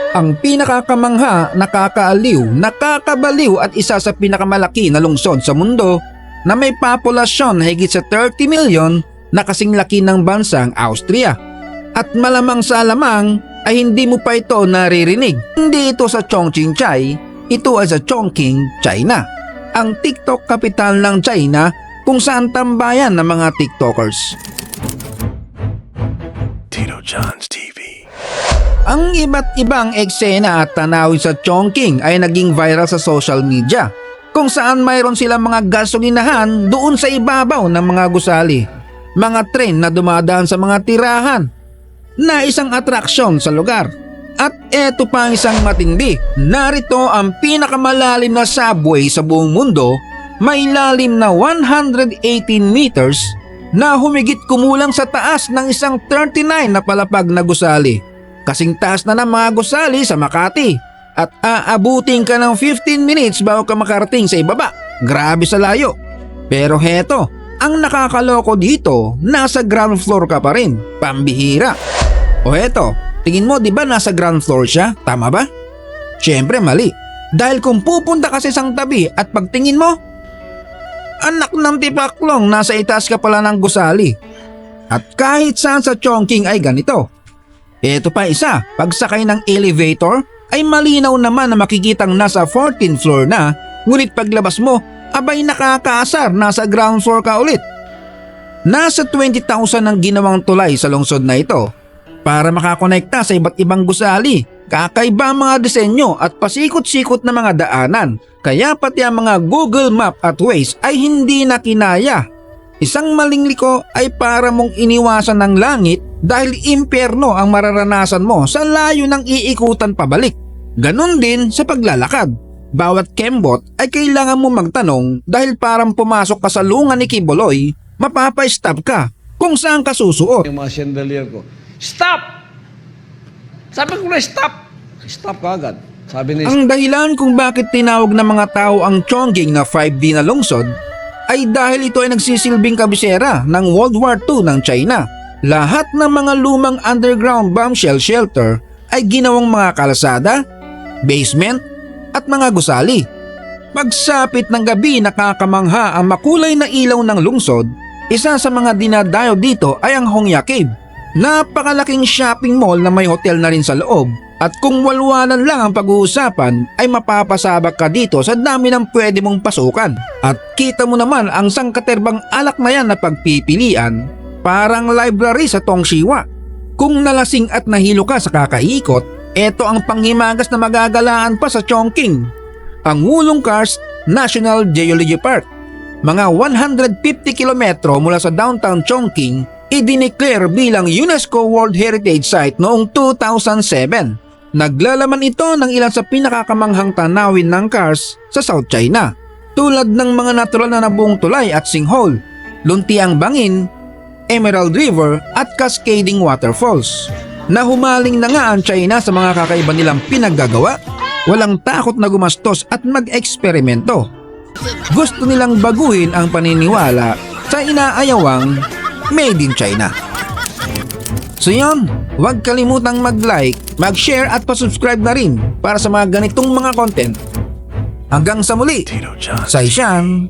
Ang pinakakamangha, nakakaaliw, nakakabaliw at isa sa pinakamalaki na lungsod sa mundo na may populasyon na higit sa 30 million na kasing laki ng bansang Austria. At malamang sa alamang ay hindi mo pa ito naririnig. Hindi ito sa Chongqing, ito ay sa Chongqing, China. Ang TikTok capital ng China kung saan tambayan ng mga TikTokers. Tito John's TV. Ang iba't ibang eksena at tanawin sa Chongqing ay naging viral sa social media kung saan mayroon silang mga gasolinahan doon sa ibabaw ng mga gusali, mga tren na dumadaan sa mga tirahan na isang atraksyon sa lugar. At eto pa ang isang matindi, narito ang pinakamalalim na subway sa buong mundo, may lalim na 118 meters na humigit kumulang sa taas ng isang 39 na palapag na gusali. Kasing taas na ng mga gusali sa Makati at aabutin ka ng 15 minutes bago ka makarating sa ibaba. Grabe sa layo. Pero heto, ang nakakaloko dito, nasa ground floor ka pa rin. Pambihira. O heto, tingin mo di ba nasa ground floor siya? Tama ba? Siyempre mali. Dahil kung pupunta ka sa isang tabi at pagtingin mo, anak ng tipaklong, nasa itaas ka pala ng gusali. At kahit saan sa Chongqing ay ganito. Ito pa isa, pagsakay ng elevator ay malinaw naman na makikitang nasa 14th floor na, ngunit paglabas mo, abay nakakaasar, nasa ground floor ka ulit. Nasa 20,000 ang ginawang tulay sa lungsod na ito para makakonekta sa iba't ibang gusali. Kakaiba ang mga disenyo at pasikot-sikot na mga daanan, kaya pati ang mga Google Map at Waze ay hindi na kinaya. Isang maling liko ay para mong iniwasan ng langit dahil impyerno ang mararanasan mo sa layo ng iikutan pabalik. Ganon din sa paglalakad. Bawat kembot ay kailangan mo magtanong dahil parang pumasok ka sa lungan ni Kiboloy, mapapa-stop ka kung saan ka susuot. Yung mga chandelier ko, stop! Sabi ko na stop! Stop ka agad. Sabi ni Ang dahilan kung bakit tinawag ng mga tao ang Chongqing na 5D na lungsod ay dahil ito ay nagsisilbing kabisera ng World War II ng China. Lahat ng mga lumang underground bombshell shelter ay ginawang mga kalasada, basement at mga gusali. Pagsapit ng gabi, nakakamangha ang makulay na ilaw ng lungsod. Isa sa mga dinadayo dito ay ang Hongya Cave. Napakalaking shopping mall na may hotel na rin sa loob. At kung walwalan lang ang pag-uusapan ay mapapasabak ka dito sa dami ng pwede mong pasukan. At kita mo naman ang sangkaterbang alak na yan na pagpipilian, parang library sa Tongshiwa. Kung nalasing at nahilo ka sa kakaikot, eto ang panghimagas na magagalaan pa sa Chongqing, ang Wulong Karst National Geology Park. Mga 150 kilometro mula sa downtown Chongqing, idineclare bilang UNESCO World Heritage Site noong 2007. Naglalaman ito ng ilan sa pinakakamanghang tanawin ng Karst sa South China, tulad ng mga natural na nabuong tulay at sinkhole, luntiang bangin, Emerald River at cascading waterfalls. Nahumaling na nga ang China sa mga kakaiba nilang pinaggagawa, walang takot na gumastos at mag-eksperimento. Gusto nilang baguhin ang paniniwala sa inaayawang Made in China. So yun, huwag kalimutang mag-like, mag-share at pa-subscribe na rin para sa mga ganitong mga content. Hanggang sa muli, Tito John's Sai Shan.